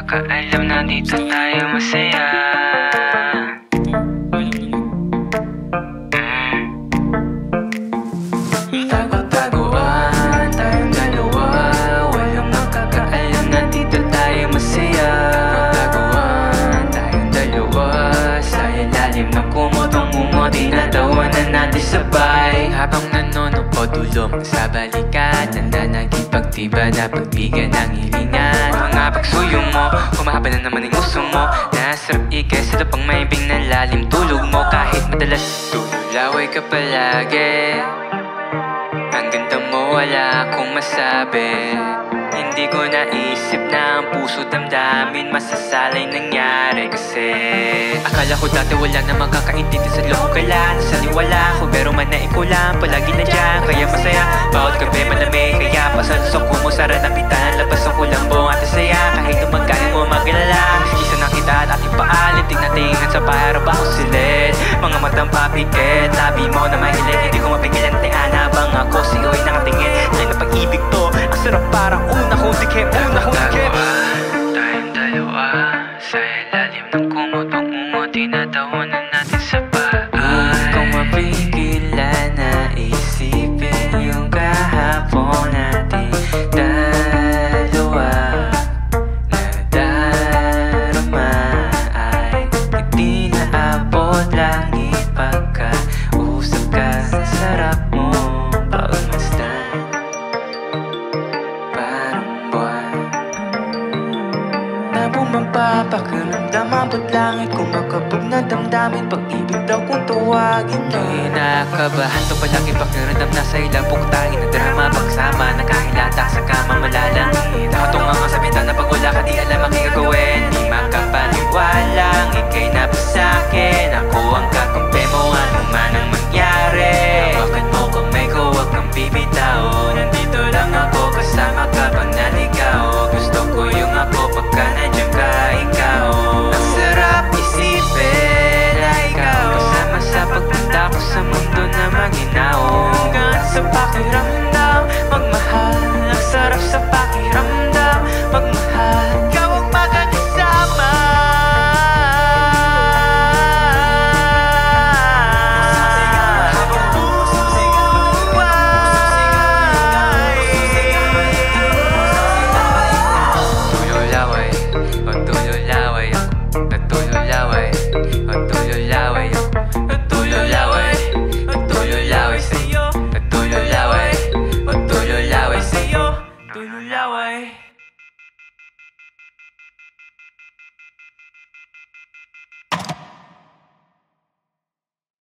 makakaalam na dito tayo masaya. Tago-taguan tayong dalawa, walang makakaalam na dito tayo masaya. Tago-taguan tayong dalawa, sa ilalim ng kumotong mungo, tinatawanan natin sabay. Habang nanonood ulong sa balikat, tanda naging pagtiba na pagbigan ng hilingan. Mga pagsuyo mo, humahaba na naman ang gusto mo. Nasarap ikay sa lupang maibing na lalim tulog mo. Kahit madalas tululaway ka palagi, ang ganda mo wala akong masabi. Hindi ko naisip na ang puso damdamin masasalay nangyari. Kasi akala ko dati wala na makakaintindi sa loob ko kailan saniwala ko, pero man na ikaw lang palagi na dyan. Kaya masaya, bawat gabi malamig, kaya pasalusok ko mo sa ranapitan. Labasan ko lang buong at saya, kahit umagaling mo magilala. Isa na kita at ating paalit, tingnan sa para ba ko silid. Mga matang papikit, labi mo na mahilig, hindi ko mapigilan tiyan habang ako sa'yo ay nakatingin. Dahil na pag-ibig to, ang sarap parang una kong dikip. Tayong dalawa, sa ilalim ng kumotong mungo, tinatawanan natin sa bahay. Kung mapigilan na isipin yung kahapon natin dalawa, nadarama ay hindi naabot langit. Pagkausap ka, sarap mo pagmasdan, parang buwan na bumaba. Pakiramdaman ba't langit kumakabog na damdamin, pag-ibig daw kung tawagin mo. Kinakabahan to palagi, pakiramdam nasa ilabok tayo na drama. Pagsama, nakahilata sa kama malalangit. Nakatunga nga sa bintana pag wala ka, di alam ang gagawin. Di makapaniwalang ika'y napasakin. Ako ang kakampi mo, ano man ang mangyari. Bakit mo kamay ko, huwag kang bibitaw. Nandito lang ako, kasama ka pag naligaw. Gusto ko yung ako pagka nandiyan ka, ikaw. Ang sarap isipin na ikaw kasama sa pagpunta ko sa mundo na maginaw. Hanggang sa pakiramdam